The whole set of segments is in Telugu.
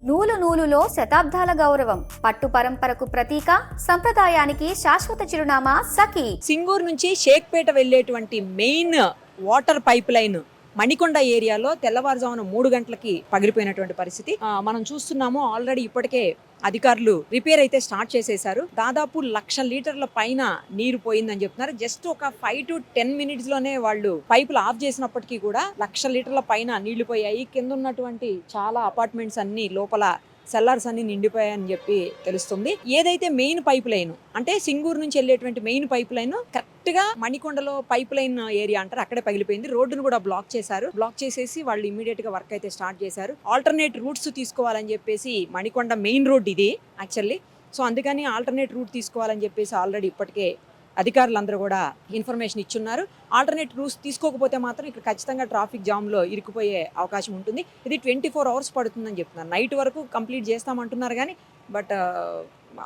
నూలు నూలులో శతాబ్దాల గౌరవం, పట్టు పరంపరకు ప్రతీక, సంప్రదాయానికి శాశ్వత చిరునామా సఖీ. సింగూరు నుంచి షేక్పేట వెళ్ళేటువంటి main water pipe line Manikonda ఏరియాలో తెల్లవారుజామున 3 గంటలకి పగిలిపోయినటువంటి పరిస్థితి మనం చూస్తున్నాము. ఆల్రెడీ ఇప్పటికే అధికారులు రిపేర్ అయితే స్టార్ట్ చేసేశారు. దాదాపు 1,00,000 లీటర్ల పైన నీరు పోయిందని చెప్తున్నారు. జస్ట్ ఒక 5 to 10 మినిట్స్ లోనే వాళ్ళు పైపులు ఆఫ్ చేసినప్పటికీ కూడా 1,00,000 లీటర్ల పైన నీళ్లు పోయాయి. కింద ఉన్నటువంటి చాలా అపార్ట్మెంట్స్ అన్ని లోపల సెల్లార్స్ అన్ని నిండిపోయాయని చెప్పి తెలుస్తుంది. ఏదైతే మెయిన్ పైప్ లైన్ అంటే సింగూరు నుంచి వెళ్ళేటువంటి మెయిన్ పైప్ లైన్ కరెక్ట్ గా మణికొండలో పైప్ లైన్ ఏరియా అంటారు, అక్కడే పగిలిపోయింది. రోడ్డును కూడా బ్లాక్ చేశారు. బ్లాక్ చేసేసి వాళ్ళు ఇమీడియట్ గా వర్క్ అయితే స్టార్ట్ చేశారు. ఆల్టర్నేట్ రూట్స్ తీసుకోవాలని చెప్పేసి మణికొండ మెయిన్ రోడ్ ఇది యాక్చువల్లీ. సో అందుకని ఆల్టర్నేట్ రూట్ తీసుకోవాలని చెప్పేసి ఆల్రెడీ ఇప్పటికే అధికారులందరూ కూడా ఇన్ఫర్మేషన్ ఇచ్చున్నారు. ఆల్టర్నేట్ రూట్స్ తీసుకోకపోతే మాత్రం ఇక్కడ ఖచ్చితంగా ట్రాఫిక్ జామ్లో ఇరుక్కుపోయే అవకాశం ఉంటుంది. ఇది 24 hours పడుతుందని చెప్తున్నారు. నైట్ వరకు కంప్లీట్ చేస్తామంటున్నారు కానీ బట్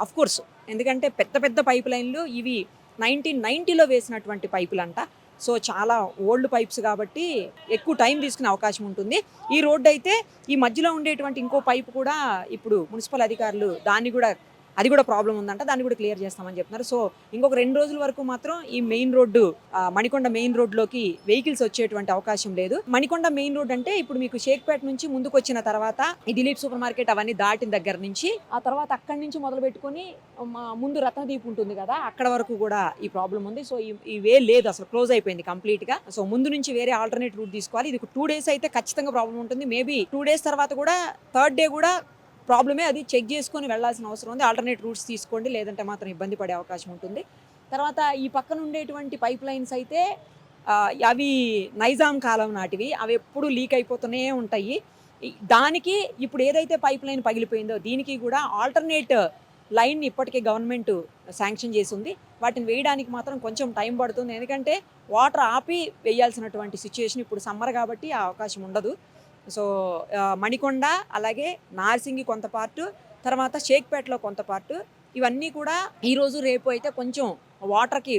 అఫ్ కోర్స్ ఎందుకంటే పెద్ద పెద్ద పైప్ లైన్లు ఇవి 1990లో వేసినటువంటి పైపులంట. సో చాలా ఓల్డ్ పైప్స్ కాబట్టి ఎక్కువ టైం తీసుకునే అవకాశం ఉంటుంది. ఈ రోడ్డు అయితే ఈ మధ్యలో ఉండేటువంటి ఇంకో పైపు కూడా ఇప్పుడు మున్సిపల్ అధికారులు అది కూడా ప్రాబ్లం ఉందంట, దాన్ని కూడా క్లియర్ చేస్తామని చెప్తున్నారు. సో ఇంకొక 2 రోజుల వరకు మాత్రం ఈ మెయిన్ రోడ్డు మణికొండ మెయిన్ రోడ్లోకి వెహికల్స్ వచ్చేటువంటి అవకాశం లేదు. మణికొండ మెయిన్ రోడ్ అంటే ఇప్పుడు మీకు షేక్పేట నుంచి ముందుకు వచ్చిన తర్వాత ఈ దిలీప్ సూపర్ మార్కెట్ అవన్నీ దాటిన దగ్గర నుంచి ఆ తర్వాత అక్కడి నుంచి మొదలు పెట్టుకొని ముందు రత్నదీప్ ఉంటుంది కదా, అక్కడ వరకు కూడా ఈ ప్రాబ్లం ఉంది. సో ఈ వే లేదు, అసలు క్లోజ్ అయిపోయింది కంప్లీట్ గా. సో ముందు నుంచి వేరే ఆల్టర్నేట్ రూట్ తీసుకోవాలి. ఇది 2 days అయితే ఖచ్చితంగా ప్రాబ్లం ఉంటుంది. మేబీ 2 days తర్వాత కూడా 3rd day కూడా ప్రాబ్లమే, అది చెక్ చేసుకొని వెళ్లాల్సిన అవసరం ఉంది. ఆల్టర్నేట్ రూట్స్ తీసుకోండి, లేదంటే మాత్రం ఇబ్బంది పడే అవకాశం ఉంటుంది. తర్వాత ఈ పక్కన ఉండేటువంటి పైప్ లైన్స్ అయితే అవి నైజాం కాలం నాటివి, అవి ఎప్పుడు లీక్ అయిపోతూనే ఉంటాయి. దానికి ఇప్పుడు ఏదైతే పైప్ లైన్ పగిలిపోయిందో దీనికి కూడా ఆల్టర్నేట్ లైన్ ఇప్పటికే గవర్నమెంట్ శాంక్షన్ చేసి ఉంది. వాటిని వేయడానికి మాత్రం కొంచెం టైం పడుతుంది, ఎందుకంటే వాటర్ ఆపి వేయాల్సినటువంటి సిచ్యుయేషన్ ఇప్పుడు సమ్మర్ కాబట్టి ఆ అవకాశం ఉండదు. సో మణికొండ అలాగే నార్సింగి కొంత పార్టు, తర్వాత షేక్పేటలో కొంత పార్టు, ఇవన్నీ కూడా ఈరోజు రేపు అయితే కొంచెం వాటర్కి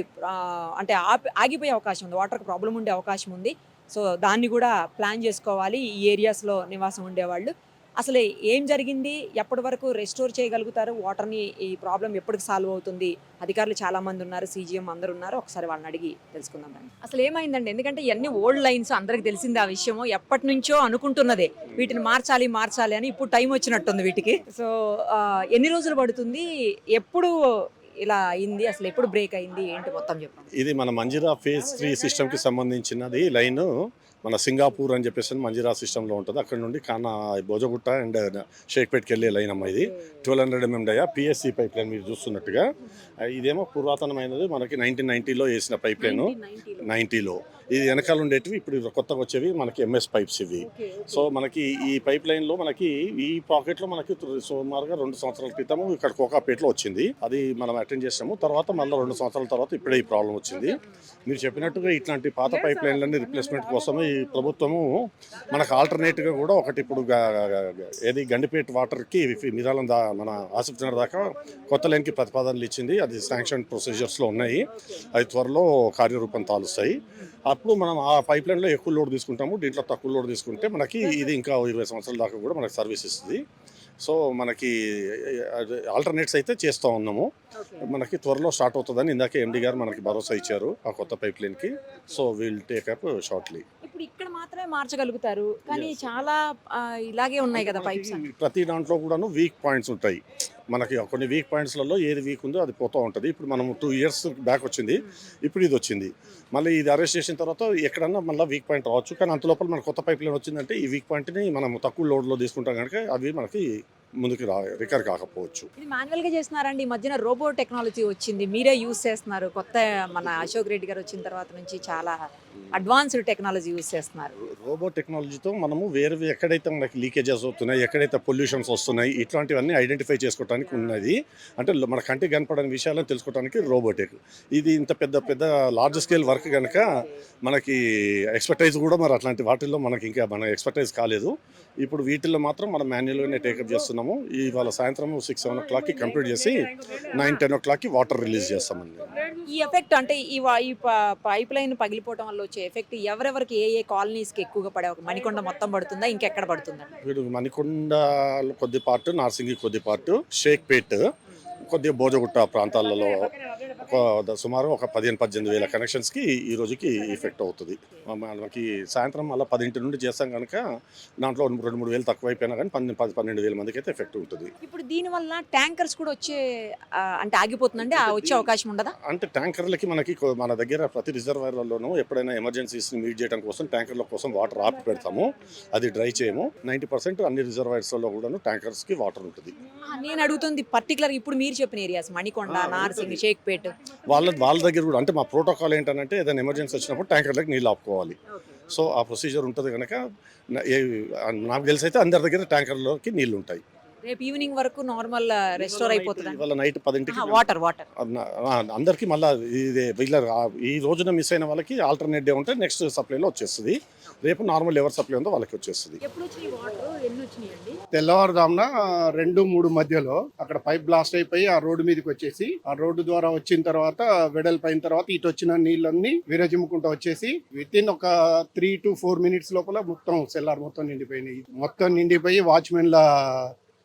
అంటే ఆగిపోయే అవకాశం ఉంది, వాటర్కి ప్రాబ్లం ఉండే అవకాశం ఉంది. సో దాన్ని కూడా ప్లాన్ చేసుకోవాలి ఈ ఏరియాస్లో నివాసం ఉండేవాళ్ళు. అసలు ఏం జరిగింది, ఎప్పటి వరకు రెస్టోర్ చేయగలుగుతారు వాటర్ని, ఈ ప్రాబ్లం ఎప్పటికి సాల్వ్ అవుతుంది? అధికారులు చాలా మంది ఉన్నారు, సీజీఎం అందరు ఉన్నారు, ఒకసారి వాళ్ళని అడిగి తెలుసుకుందాం. అసలు ఏమైందండి, ఎందుకంటే ఇవన్నీ ఓల్డ్ లైన్స్, అందరికి తెలిసింది ఆ విషయము, ఎప్పటి నుంచో అనుకుంటున్నదే వీటిని మార్చాలి అని. ఇప్పుడు టైం వచ్చినట్టుంది వీటికి. సో ఎన్ని రోజులు పడుతుంది, ఎప్పుడు ఇలా అయింది, అసలు ఎప్పుడు బ్రేక్ అయింది, ఏంటి మొత్తం చెప్పండి. ఇది మన మంజిరా phase 3 సిస్టమ్కి సంబంధించినది లైన్. మన సింగాపూర్ అని చెప్పేసి మంజిరా సిస్టంలో ఉంటుంది. అక్కడ నుండి భోజగుట్ట అండ్ షేక్పేట్కి వెళ్ళే లైన్ అమ్మ. ఇది 1200 mm డయా పిఎస్సి పైప్ లైన్ మీరు చూస్తున్నట్టుగా. ఇదేమో పురాతనమైనది, మనకి 1990లో వేసిన పైప్ లైన్. 90లో ఇది వెనకాల ఉండేటివి, ఇప్పుడు కొత్తగా వచ్చేవి మనకి ఎంఎస్ పైప్స్ ఇవి. సో మనకి ఈ పైప్ లైన్లో మనకి ఈ పాకెట్లో మనకి సుమారుగా 2 సంవత్సరాల క్రితము ఇక్కడ కోకాపేటలో వచ్చింది, అది మనం అటెండ్ చేసాము. తర్వాత మళ్ళీ 2 సంవత్సరాల తర్వాత ఇప్పుడే ఈ ప్రాబ్లం వచ్చింది. మీరు చెప్పినట్టుగా ఇట్లాంటి పాత పైప్ లైన్లన్నీ రిప్లేస్మెంట్ కోసం ఈ ప్రభుత్వము మనకు ఆల్టర్నేట్గా కూడా ఒకటి ఇప్పుడు ఏది గండిపేట వాటర్కి నిరాళం మన ఆసిఫ్నగర్ దాకా కొత్త లైన్కి ప్రతిపాదనలు ఇచ్చింది. అది శాంక్షన్ ప్రొసీజర్స్లో ఉన్నాయి, అది త్వరలో కార్యరూపం తాలుస్తాయి. అప్పుడు మనం ఆ పైప్ లైన్లో ఎక్కువ లోడ్ తీసుకుంటాము, దీంట్లో తక్కువ లోడ్ తీసుకుంటే మనకి ఇది ఇంకా 20 సంవత్సరాల దాకా కూడా మనకి సర్వీస్ ఇస్తుంది. సో మనకి ఆల్టర్నేట్స్ అయితే చేస్తూ ఉన్నాము, మనకి త్వరలో స్టార్ట్ అవుతుందని ఇందాక ఎండి గారు మనకి భరోసా ఇచ్చారు ఆ కొత్త పైప్ లైన్కి. So will take up shortly. ఇప్పుడు ఇక్కడ మాత్రమే మార్చగలుగుతారు, కానీ చాలా ఇలాగే ఉన్నాయి కదా పైప్స్. ప్రతి దాంట్లో కూడాను వీక్ పాయింట్స్ ఉంటాయి. మనకి కొన్ని వీక్ పాయింట్స్లలో ఏది వీక్ ఉందో అది పోతూ ఉంటుంది. ఇప్పుడు మనం 2 years బ్యాక్ వచ్చింది, ఇప్పుడు ఇది వచ్చింది. మళ్ళీ ఇది అరెస్ట్ చేసిన తర్వాత ఎక్కడన్నా మళ్ళీ వీక్ పాయింట్ రావచ్చు, కానీ అంత లోపల మన కొత్త పైప్ లైన్ వచ్చిందంటే ఈ వీక్ పాయింట్ని మనం తక్కువ లోడ్లో తీసుకుంటాం కనుక అవి మనకి ముందుకు రికవర్ కాకపోవచ్చు. ఇది మాన్యువల్గా చేస్తున్నారండి, ఈ మధ్యన రోబో టెక్నాలజీ వచ్చింది, మీరే యూజ్ చేస్తున్నారు. కొత్త మన అశోక్ రెడ్డి గారు వచ్చిన తర్వాత నుంచి చాలా అడ్వాన్స్డ్ టెక్నాలజీ యూజ్ చేస్తున్నారు. రోబో టెక్నాలజీతో మనము వేరే ఎక్కడైతే మనకి లీకేజెస్ అవుతున్నాయి, ఎక్కడైతే పొల్యూషన్స్ వస్తున్నాయి, ఇట్లాంటివన్నీ ఐడెంటిఫై చేసుకోవడానికి ఉన్నది. అంటే మన కంటికి కనపడని విషయాలను తెలుసుకోవడానికి రోబోటిక్. ఇది ఇంత పెద్ద లార్జ్ స్కేల్ వర్క్ కనుక మనకి ఎక్స్పర్టైజ్ కూడా మరి అట్లాంటి వాటిల్లో మనకి ఇంకా మన ఎక్స్పర్టైజ్ కాలేదు. ఇప్పుడు వీటిల్లో మాత్రం మనం మాన్యువల్గానే టేకప్ చేస్తున్నాము. ఇవాళ సాయంత్రం 6-7 o'clockకి కంప్లీట్ చేసి 9-10 o'clockకి వాటర్ రిలీజ్ చేస్తామండి. ఈ ఎఫెక్ట్ అంటే ఈ పైప్ లైన్ పగిలిపోవడం వల్ల వచ్చే ఎఫెక్ట్ ఎవరెవరికి ఏ కాలనీస్ కి ఎక్కువగా పడే, ఒక మణికొండ మొత్తం పడుతుందా, ఇంకెక్కడ పడుతుందా? వీడు మణికొండలో కొద్ది పార్ట్, నార్సింగి కొద్ది పార్ట్, షేక్పేట్ కొద్దిగా బోజగుట్ట ప్రాంతాలలో సుమారు ఒక 15-18 వేల కనెక్షన్స్కి ఈ రోజుకి ఎఫెక్ట్ అవుతుంది. మనకి సాయంత్రం అలా 10 నుండి చేస్తాం కనుక దాంట్లో 2-3 వేలు తక్కువైపోయినా కానీ 10-12 వేల మందికి అయితే ఎఫెక్ట్ ఉంటుంది. ఇప్పుడు దీనివల్ల ట్యాంకర్స్ కూడా వచ్చే అంటే ఆగిపోతుందండి, వచ్చే అవకాశం ఉండదా? అంటే ట్యాంకర్లకి మనకి మన దగ్గర ప్రతి రిజర్వాయర్లలోనూ ఎప్పుడైనా ఎమర్జెన్సీస్ని మీట్ చేయడం కోసం ట్యాంకర్ల కోసం వాటర్ ఆపి పెడతాము, అది డ్రై చేయము. 90% అన్ని రిజర్వాయర్స్లో కూడా ట్యాంకర్స్కి వాటర్ ఉంటుంది. నేను అడుగుతుంది పర్టికులర్ ఇప్పుడు మీరు చెప్పిన ఏరియాస్ మణికొండ, నార్సింగ్, షేక్పేట్ వాళ్ళ దగ్గర కూడా అంటే మా ప్రోటోకాల్ ఏంటంటే ఏదైనా ఎమర్జెన్సీ వచ్చినప్పుడు ట్యాంకర్లకు నీళ్ళు ఆపుకోవాలి. సో ఆ ప్రొసీజర్ ఉంటుంది కనుక నాకు తెలిసి అయితే అందరి దగ్గర ట్యాంకర్లోకి నీళ్ళు ఉంటాయి. రేపు ఈవినింగ్ వరకు నార్మల్ రెస్టోర్ అయిపోతుంది. ఇవాళ నైట్ 10ంటికి వాటర్ అందరికి మళ్ళీ ఈ రోజున మిస్ అయిన వాళ్ళకి ఆల్టర్నేట్ డే ఉంటే నెక్స్ట్ సప్లైలో వచ్చేస్తుంది. రేపు నార్మల్ ఎవర్ సప్లై ఉందో వాళ్ళకి వచ్చేస్తుంది. తెల్లవారుజామున 2-3 మధ్యలో అక్కడ పైప్ బ్లాస్ట్ అయిపోయి ఆ రోడ్డు మీదకి వచ్చేసి, ఆ రోడ్డు ద్వారా వచ్చిన తర్వాత వెడల్పైన తర్వాత ఇటు వచ్చిన నీళ్ళన్నీ విరజిమ్ముకుంటూ వచ్చేసి వితిన్ ఒక 3 to 4 minutes లోపల మొత్తం సెల్లార్ మొత్తం నిండిపోయినాయి. మొత్తం నిండిపోయి వాచ్మెన్ల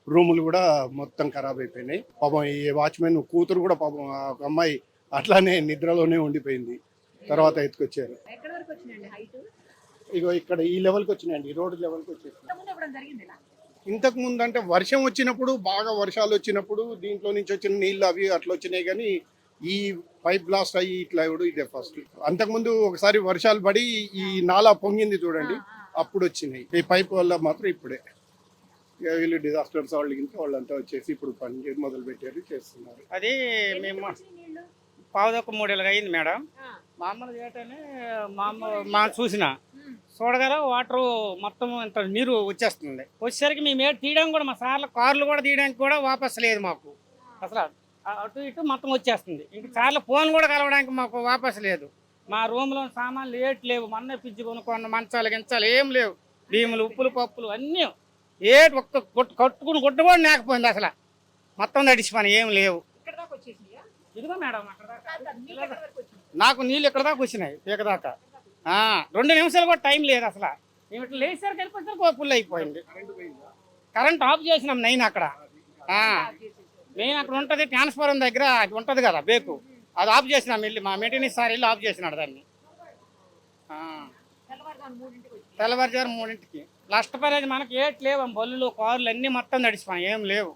రూములు కూడా మొత్తం ఖరాబ్ అయిపోయినాయి. పాపం ఈ వాచ్మెన్ కూతురు కూడా పాపం ఒక అమ్మాయి అట్లానే నిద్రలోనే ఉండిపోయింది. తర్వాత ఎత్తుకొచ్చారు. ఇగో ఇక్కడ ఈ లెవెల్కి వచ్చినాయండి, ఈ రోడ్డు లెవెల్కి వచ్చేసి. ఇంతకు ముందు అంటే వర్షం వచ్చినప్పుడు, బాగా వర్షాలు వచ్చినప్పుడు దీంట్లో నుంచి వచ్చిన నీళ్ళు అవి అట్లా వచ్చినాయి, కానీ ఈ పైప్ బ్లాస్ట్ అయ్యి ఇట్లా కూడా ఇదే ఫస్ట్. అంతకుముందు ఒకసారి వర్షాలు పడి ఈ నాలా పొంగింది చూడండి, అప్పుడు వచ్చినాయి. ఈ పైప్ వల్ల మాత్రం ఇప్పుడే వీళ్ళు డిజాస్టర్స్ వాళ్ళంతా వచ్చేసి ఇప్పుడు పని మొదలు పెట్టారు, చేస్తున్నారు. అది మేము పావుదొక్క 3 ఏళ్ళకి అయింది మేడం. మామూలు చేయటనే మా చూడగల వాటర్ మొత్తం ఇంత నీరు వచ్చేస్తుంది. వచ్చేసరికి మేము ఏడు తీయడానికి కూడా, మా సార్లు కార్లు కూడా తీయడానికి కూడా వాపస్ లేదు మాకు. అసలు అటు ఇటు మొత్తం వచ్చేస్తుంది. ఇంక సార్లు ఫోన్ కూడా కలవడానికి మాకు వాపస్ లేదు. మా రూమ్లో సామాన్లు ఏటి లేవు, మొన్న పిచ్చి కొనుక్కున్న మంచాలు గించాలు ఏం లేవు. భీములు, ఉప్పులు, పప్పులు అన్నీ ఏటి ఒక్క కట్టుకుని గుడ్డ కూడా లేకపోయింది. అసలు మొత్తం తడిసిపోయి ఏం లేవు. ఇదిగో మేడం నాకు నీళ్ళు ఎక్కడ దాకా వచ్చినాయి, పీక దాకా. 2 నిమిషాలు కూడా టైం లేదు అసలు. మేము ఇట్లా లేచేసరికి వెళ్ళిపోతే ఫుల్ అయిపోయింది. కరెంట్ ఆఫ్ చేసినాం నేను అక్కడ. మెయిన్ అక్కడ ఉంటుంది ట్రాన్స్ఫార్మర్ దగ్గర, అది ఉంటుంది కదా బేకు, అది ఆఫ్ చేసినాం. వెళ్ళి మా మెయింటెనెన్స్ సార్ వెళ్ళి ఆఫ్ చేసినాడు దాన్ని. తెల్లవారుజాము 3ంటికి. నష్టపరేది మనకి ఏటి లేవు, బళ్ళు కార్లు అన్నీ మొత్తం నడిచిపోయి ఏం లేవు.